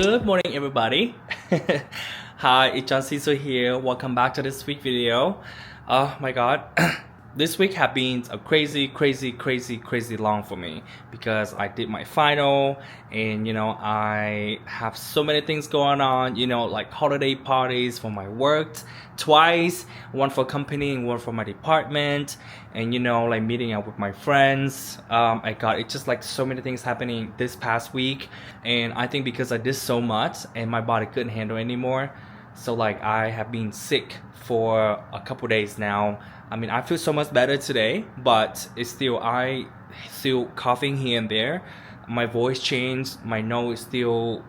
Good morning, everybody. Hi, it's John Cecil here. Welcome back to this week video. Oh my god, this week have been a crazy long for me because I did my final, and I have so many things going on. Like holiday parties for my work twice, one for company and one for my department, and like meeting up with my friends. I got it's just like so many things happening this past week, and I think because I did so much and my body couldn't handle anymore, so like I have been sick for a couple days now. I mean, I feel so much better today, but it's still I still coughing here and there. My voice changed, my nose is still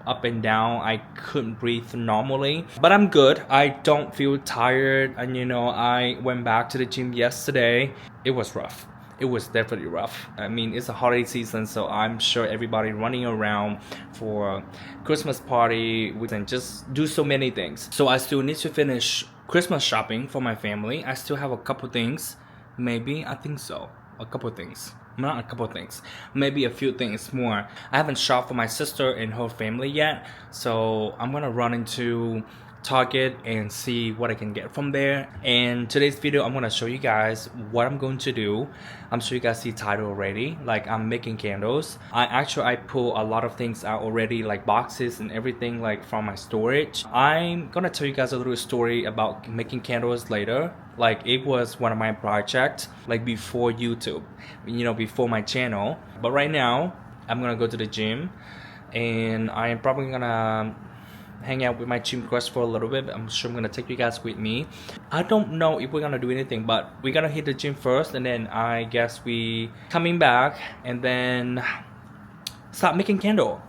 up and down. I couldn't breathe normally, but I'm good. I don't feel tired, and I went back to the gym yesterday. It was rough. It was definitely rough. I mean, it's a holiday season, so I'm sure everybody running around for Christmas party. We can just do so many things. So I still need to finish Christmas shopping for my family. I still have a couple things. Maybe, I think so. A couple things. Not a couple things. Maybe a few things more. I haven't shopped for my sister and her family yet. So I'm gonna run into Target and see what I can get from there. And today's video, I'm gonna show you guys what I'm going to do. I'm sure you guys see the title already. Like, I'm making candles. I pull a lot of things out already, like boxes and everything, like from my storage. I'm gonna tell you guys a little story about making candles later. Like, it was one of my projects, like before YouTube, before my channel. But right now, I'm gonna go to the gym, and I am probably gonna hang out with my gym crush for a little bit. I'm sure I'm gonna take you guys with me. I don't know if we're gonna do anything, but we're gonna hit the gym first, and then I guess we coming back and then start making candle.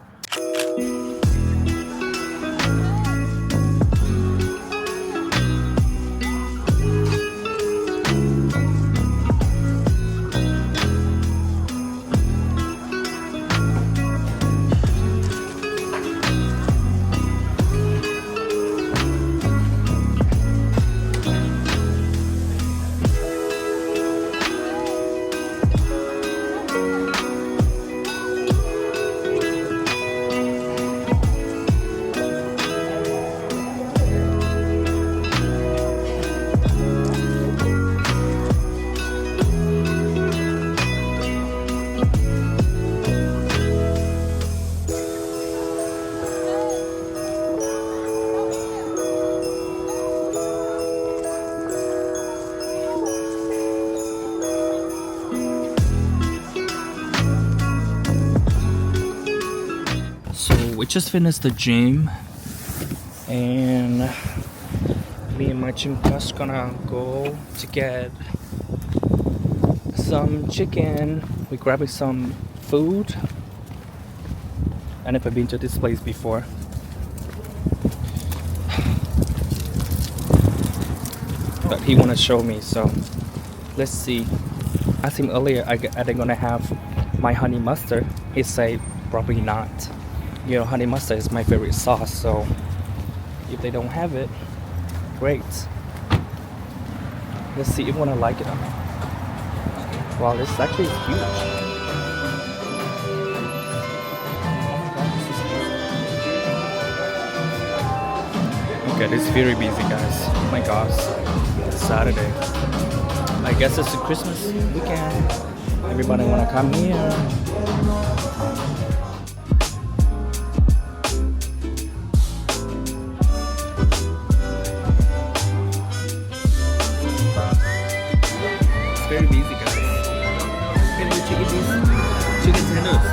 We just finished the gym, and me and my gym crush gonna go to get some chicken. We grabbing some food. I never been to this place before. But he wanna show me, so let's see. I asked him earlier, are they gonna have my honey mustard? He said probably not. Honey mustard is my favorite sauce, so if they don't have it, great. Let's see if I wanna like it or not. Wow, this actually is huge. Okay, this is very busy, guys. Oh my gosh, it's Saturday. I guess it's a Christmas weekend. Everybody wanna come here. Very busy, guys. Can you check these chicken tenders?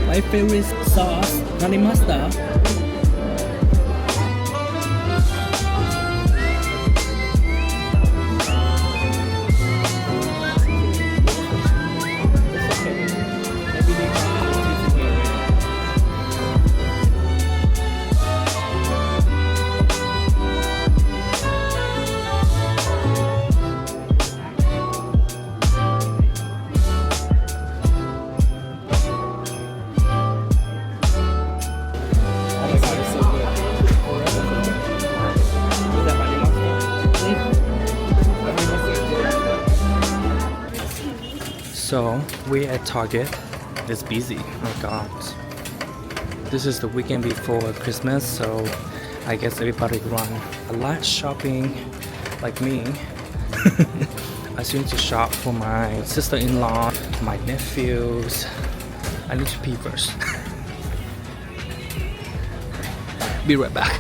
My favorite sauce, honey mustard. So we're at Target. It's busy. Oh my god. This is the weekend before Christmas, so I guess everybody run a lot shopping like me. I still need to shop for my sister-in-law, my nephews. I need to pee first. Be right back.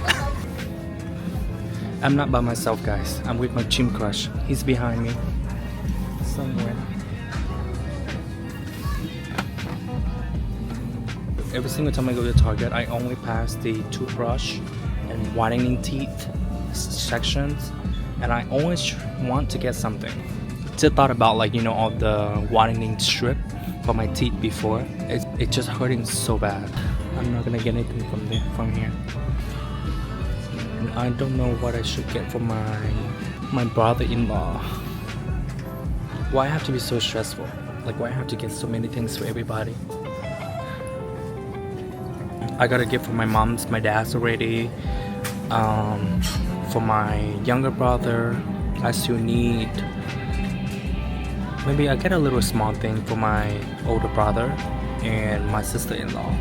I'm not by myself, guys. I'm with my gym crush. He's behind me somewhere. Every single time I go to Target, I only pass the toothbrush and whitening teeth sections, and I always want to get something. Just thought about, like, you know, all the whitening strip for my teeth before. It's just hurting so bad. I'm not gonna get anything from here. And I don't know what I should get for my brother-in-law. Why I have to be so stressful? Like, why I have to get so many things for everybody? I got a gift for my mom's, my dad's already. For my younger brother, I still need. Maybe I get a little small thing for my older brother and my sister-in-law.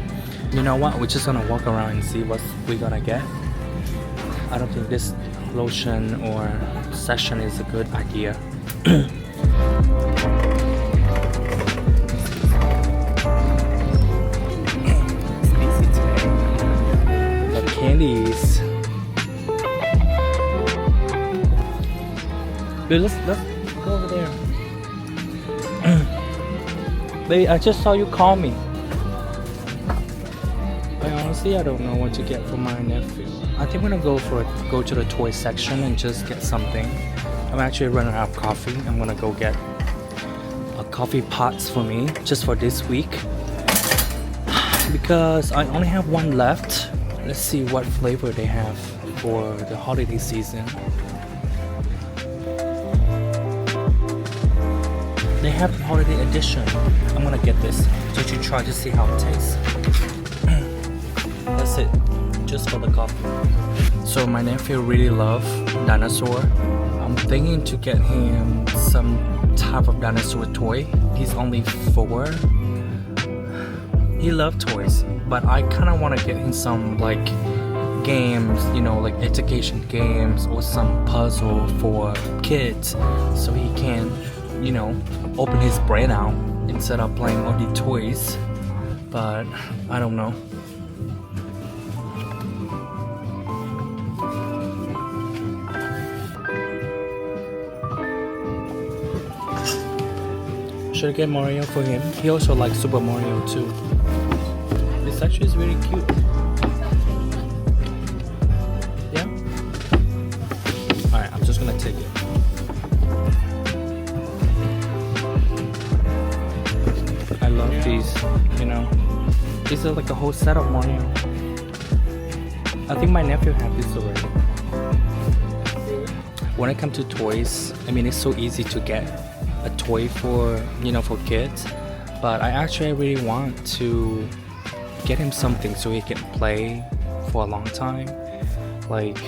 You know what? We're just gonna walk around and see what we're gonna get. I don't think this lotion or session is a good idea. Candies. Dude, let's go over there. Baby, I just saw you call me. I don't know what to get for my nephew. I think I'm gonna go to the toy section and just get something. I'm actually running out of coffee. I'm gonna go get a coffee pots for me just for this week because I only have one left. Let's see what flavor they have for the holiday season. They have the holiday edition. I'm gonna get this just to try to see how it tastes. That's it, just for the coffee. So my nephew really loves dinosaur. I'm thinking to get him some type of dinosaur toy. He's only 4. He loves toys, but I kind of want to get him some like games, you know, like education games or some puzzle for kids, so he can, you know, open his brain out instead of playing all the toys. But I don't know. Should I get Mario for him? He also likes Super Mario too. This actually is really cute. Yeah? Alright, I'm just gonna take it. I love these, you know. These are like a whole set of Mario. I think my nephew had this already. When it comes to toys, I mean, it's so easy to get a toy for, you know, for kids, but I actually really want to get him something so he can play for a long time, like,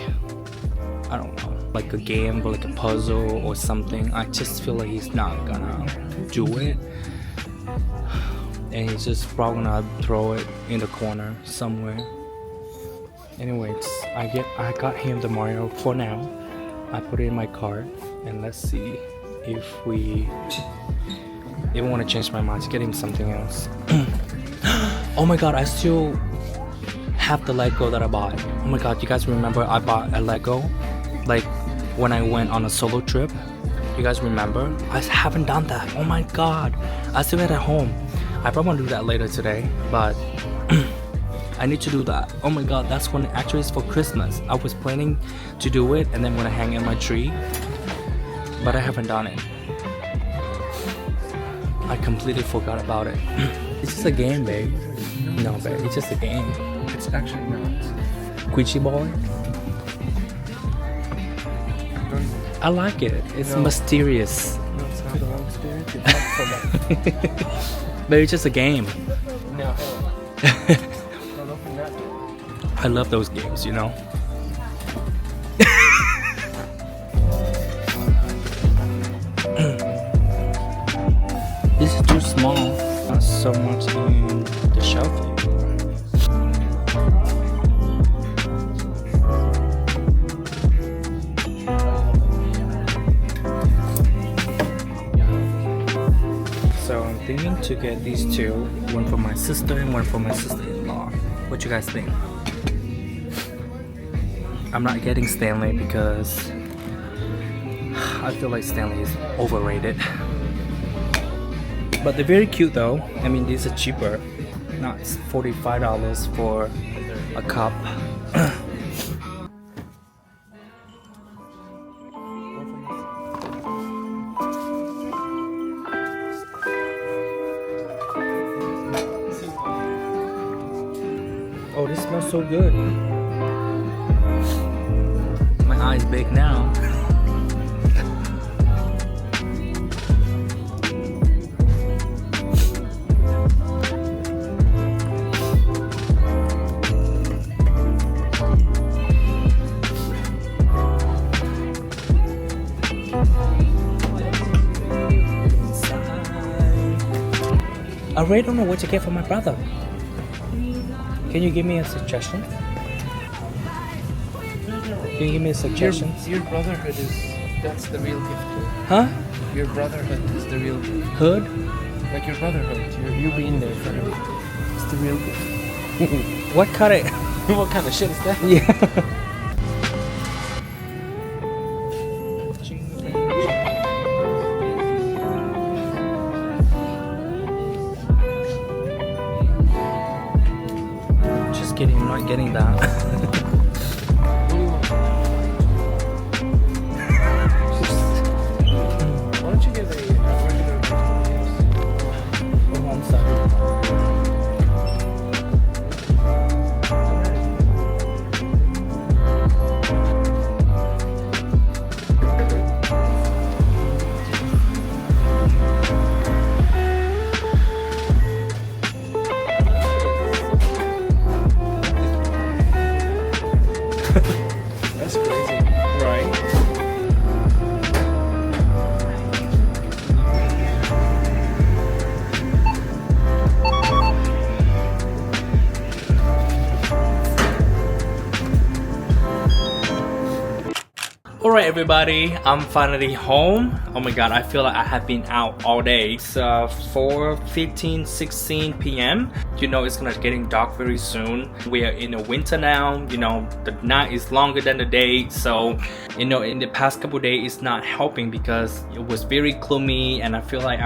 I don't know, like a game or like a puzzle or something. I just feel like he's not gonna do it, and he's just probably gonna throw it in the corner somewhere. Anyways, I got him the Mario for now. I put it in my cart, and let's see if we even want to change my mind to get him something else. Oh my god, I still have the Lego that I bought. Oh my god, you guys remember I bought a Lego like when I went on a solo trip? You guys remember? I haven't done that. Oh my god, I still have it at home. I probably want to do that later today, but I need to do that. Oh my god, that's when actually it's for Christmas. I was planning to do it and then when I hang in my tree, but I haven't done it. I completely forgot about it. It's just a game, babe. No, babe, it's just a game. It's actually not. Squishy boy. I like it. It's mysterious. No, it's not the wrong experience. It's not for that. But it's just a game. No. Don't open that door. I love those games, you know. This is too so much in the shelf anymore. So I'm thinking to get these two, one for my sister and one for my sister-in-law. What you guys think? I'm not getting Stanley because I feel like Stanley is overrated. But they're very cute though. I mean, these are cheaper. Not $45 for a cup. Oh, this smells so good. My eye's big now. I really don't know what to get for my brother. Can you give me a suggestion? Can you give me a suggestion? Your brotherhood that's the real gift. Huh? Your brotherhood is the real gift. Hood? Like your brotherhood, you being there for him. It's the real gift. What kind of... What kind of shit is that? Yeah. Just kidding, I'm not getting that. Why don't you get a regular Oh, I'm sorry. That's crazy. Right. Alright everybody, I'm finally home. Oh my god, I feel like I have been out all day. It's 4:15, 16 p.m. You know it's gonna getting dark very soon. We are in the winter now. You know, the night is longer than the day. So, you know, in the past couple days it's not helping because it was very gloomy and I feel like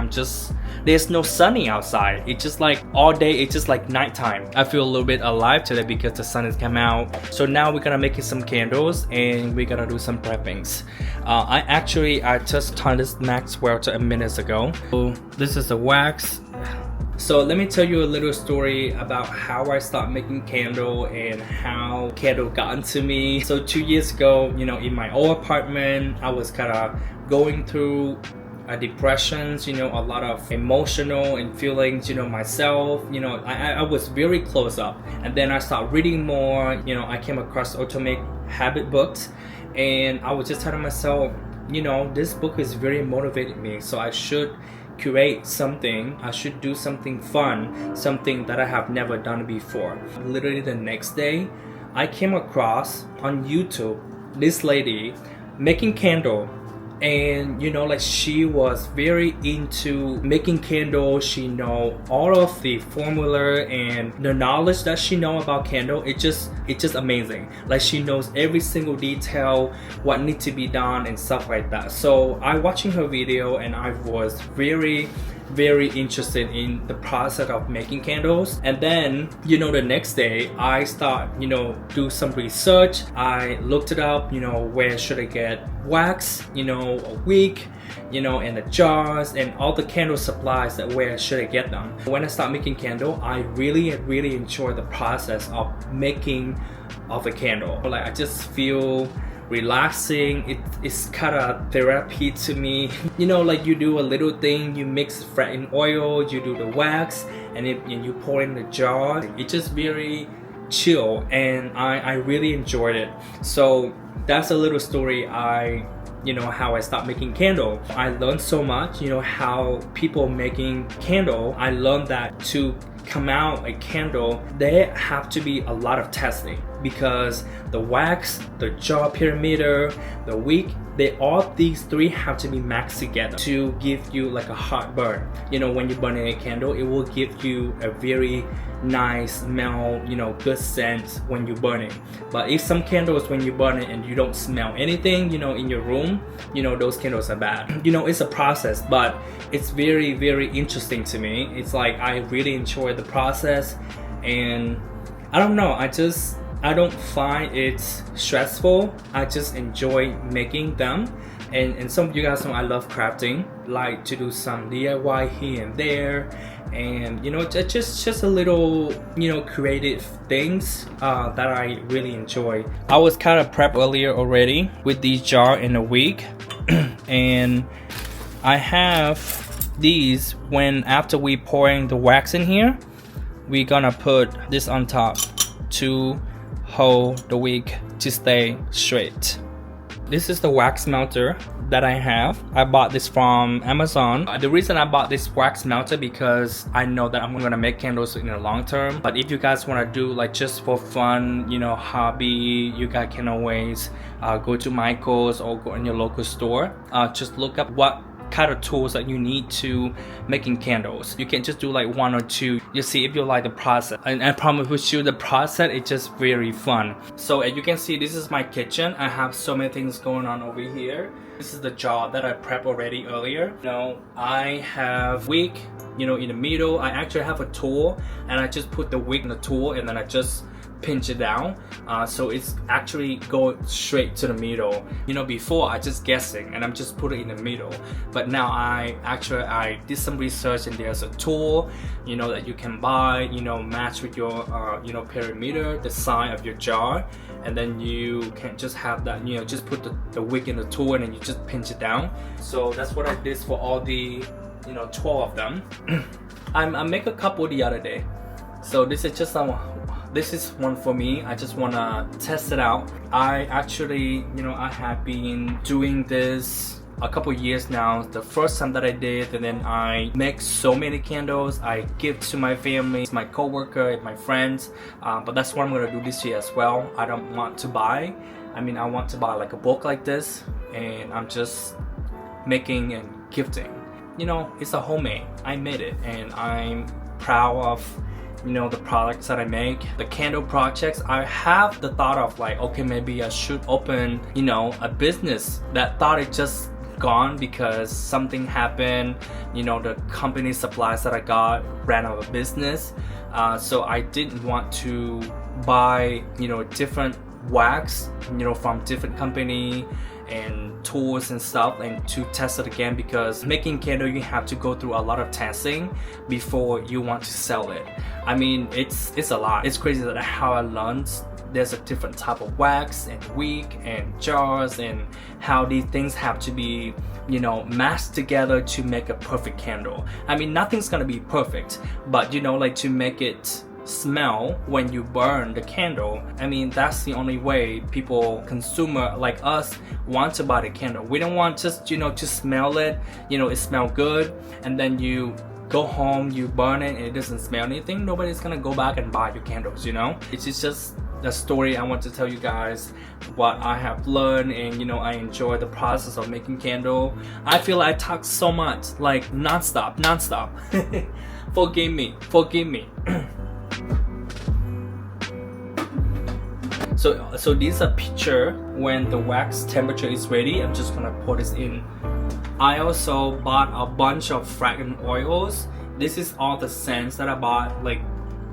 there's no sunny outside. It's just like all day, it's just like nighttime. I feel a little bit alive today because the sun has come out. So now we're gonna make some candles and we're gonna do some preppings. I just turned this Maxwell to a minute ago. So this is the wax. So let me tell you a little story about how I started making candle and how candle got into me. So 2 years ago, you know, in my old apartment, I was kind of going through depressions, you know, a lot of emotional and feelings, you know, myself, you know, I was very close up. And then I started reading more, you know, I came across Atomic Habit books and I was just telling myself, you know, this book is very motivated me, so I should create something, I should do something fun, something that I have never done before. Literally the next day, I came across on YouTube this lady making candle. And you know, like she was very into making candles. She know all of the formula and the knowledge that she know about candle. It's just amazing. Like she knows every single detail, what needs to be done and stuff like that. So I watching her video and I was very interested in the process of making candles. And then, you know, the next day I start, you know, do some research. I looked it up, you know, where should I get wax, you know, a wick, you know, and the jars and all the candle supplies, that where should I get them. When I start making candle, I really enjoy the process of making of a candle. Like I just feel relaxing. It's kind of therapy to me. You know, like you do a little thing, you mix fat in oil, you do the wax, and you pour in the jar. It's just very chill, and I really enjoyed it. So that's a little story I you know, how I stopped making candle. I learned so much, you know, how people making candle. I learned that to come out a candle, there have to be a lot of testing, because the wax, the jar perimeter, the wick, these three have to be maxed together to give you like a hot burn. You know, when you're burning a candle, it will give you a very nice smell, you know, good scent when you're burning. But if some candles, when you burn it and you don't smell anything, you know, in your room, you know, those candles are bad. You know, it's a process, but it's very, very interesting to me. It's like I really enjoy the process, and I don't know, I don't find it stressful. I just enjoy making them. And some of you guys know I love crafting, like to do some DIY here and there, and you know, just a little, you know, creative things that I really enjoy. I was kind of prepped earlier already with these jar in a week and I have these. When after we pouring the wax in here, we're gonna put this on top to hold the wick to stay straight. This is the wax melter that I have. I bought this from Amazon. The reason I bought this wax melter because I know that I'm gonna make candles in the long term. But if you guys wanna do like just for fun, you know, hobby, you guys can always go to Michael's or go in your local store. Just look up what kind of tools that you need to making candles. You can just do like one or two. You see if you like the process, and I promise with you the process is just very fun. So as you can see, this is my kitchen. I have so many things going on over here. This is the jar that I prepped already earlier. You know, I have wick, you know, in the middle. I actually have a tool, and I just put the wick in the tool, and then I just pinch it down, so it's actually go straight to the middle. You know, before I just guessing and I'm just put it in the middle, but now I did some research, and there's a tool, you know, that you can buy, you know, match with your you know, perimeter, the size of your jar, and then you can just have that, you know, just put the wick in the tool and then you just pinch it down. So that's what I did for all the, you know, 12 of them. I make a couple the other day, so this is just this is one for me. I just wanna test it out. I actually, you know, I have been doing this a couple years now. The first time that I did, and then I make so many candles. I give to my family, my co-worker, my friends. But that's what I'm gonna do this year as well. I don't want to buy. I mean, I want to buy like a bulk like this, and I'm just making and gifting. You know, it's a homemade. I made it, and I'm proud of, you know, the products that I make. The candle projects, I have the thought of like, okay, maybe I should open, you know, a business. That thought it just gone because something happened. You know, the company supplies that I got ran out of business, so I didn't want to buy, you know, different wax, you know, from different company and tools and stuff, and to test it again, because making candle you have to go through a lot of testing before you want to sell it. I mean, it's a lot. It's crazy that how I learned there's a different type of wax and wick and jars, and how these things have to be, you know, mashed together to make a perfect candle. I mean, nothing's gonna be perfect, but you know, like to make it smell when you burn the candle, I mean, that's the only way people, consumer like us, want to buy the candle. We don't want just, you know, to smell it, you know, it smells good, and then you go home, you burn it and it doesn't smell anything. Nobody's gonna go back and buy your candles, you know. It's just the story I want to tell you guys, what I have learned, and you know, I enjoy the process of making candle. I feel like I talk so much, like non-stop. Forgive me. So this is a picture when the wax temperature is ready. I'm just gonna pour this in. I also bought a bunch of fragrant oils. This is all the scents that I bought, like,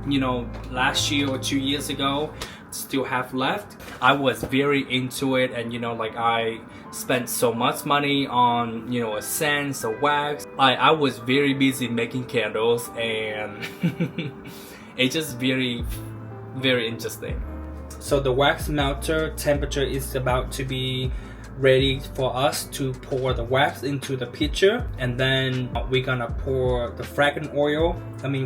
you know, last year or 2 years ago. Still have left. I was very into it, and you know, like I spent so much money on, you know, a scent, a wax. I was very busy making candles, and it's just very, very interesting. So the wax melter temperature is about to be ready for us to pour the wax into the pitcher, and then we're gonna pour the fragrant oil,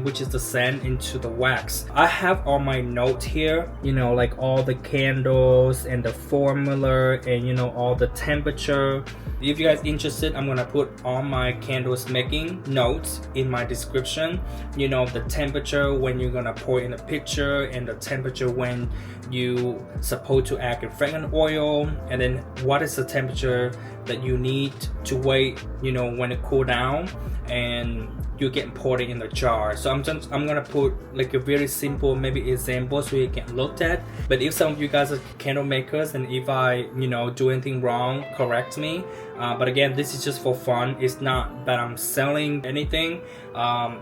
which is the scent, into the wax. I have all my notes here, like all the candles and the formula and all the temperature. If you guys interested, I'm gonna put all my candles making notes in my description. The temperature when you're gonna pour in a pitcher, and the temperature when you supposed to add a fragrant oil, and then what is the temperature that you need to wait when it cool down and you get poured in the jar. So I'm gonna put like a very simple maybe example so you can look at. But if some of you guys are candle makers, and if I do anything wrong, correct me. But again, this is just for fun. It's not that I'm selling anything.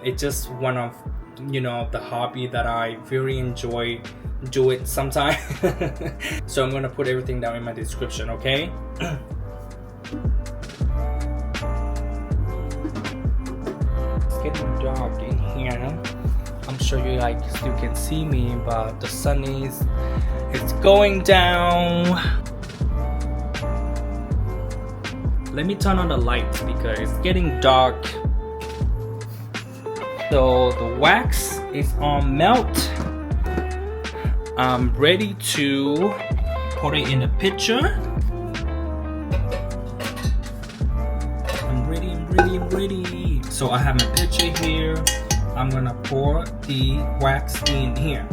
It's just one of the hobby that I very enjoy do it sometimes. So I'm gonna put everything down in my description, okay? It's getting dark in here. I'm sure you guys still can see me, but the sun is going down. Let me turn on the lights because it's getting dark. So the wax is on melt. I'm ready to put it in a pitcher. I'm ready. So I have my pitcher here. I'm gonna pour the wax in here.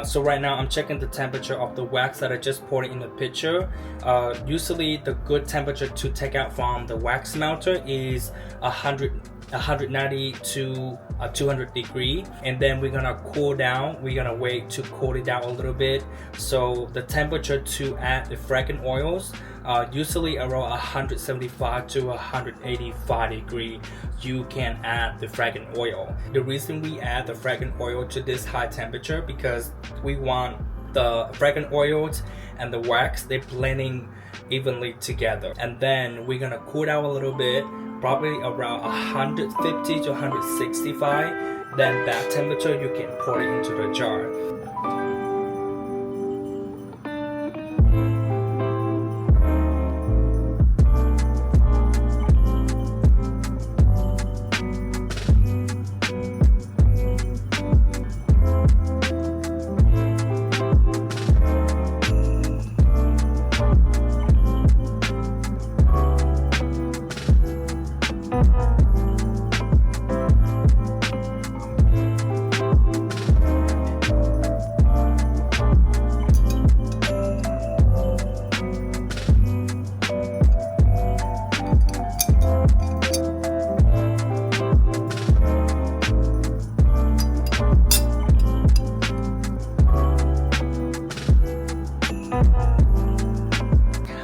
So right now I'm checking the temperature of the wax that I just poured in the pitcher. Usually the good temperature to take out from the wax melter is 190 to 200 degree, and then we're gonna cool down. We're gonna wait to cool it down a little bit. So the temperature to add the fragrant oils, usually around 175 to 185 degree, you can add the fragrant oil. The reason we add the fragrant oil to this high temperature because we want the fragrant oils and the wax, they're blending evenly together. And then we're gonna cool down a little bit, probably around 150 to 165. Then that temperature you can pour it into the jar.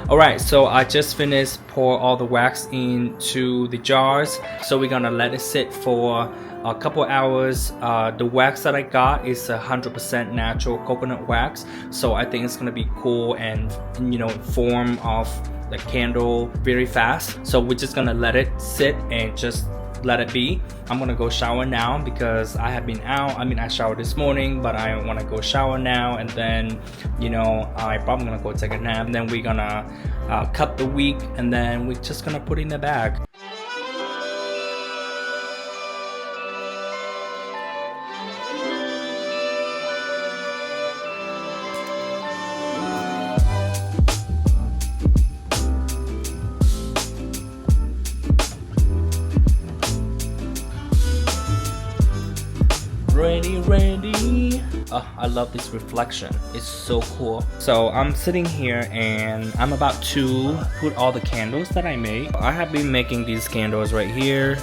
Alright, so I just finished pour all the wax into the jars. So we're gonna let it sit for a couple hours. The wax that I got is 100% natural coconut wax. So I think it's gonna be cool and form of the candle very fast. So we're just gonna let it sit and just let it be. I'm gonna go shower now because I have been out. I showered this morning, but I want to go shower now, and then I probably gonna go take a nap, and then we're gonna cut the wick, and then we're just gonna put it in the bag. Ready. I love this reflection. It's so cool. So I'm sitting here and I'm about to put all the candles that I made. I have been making these candles right here.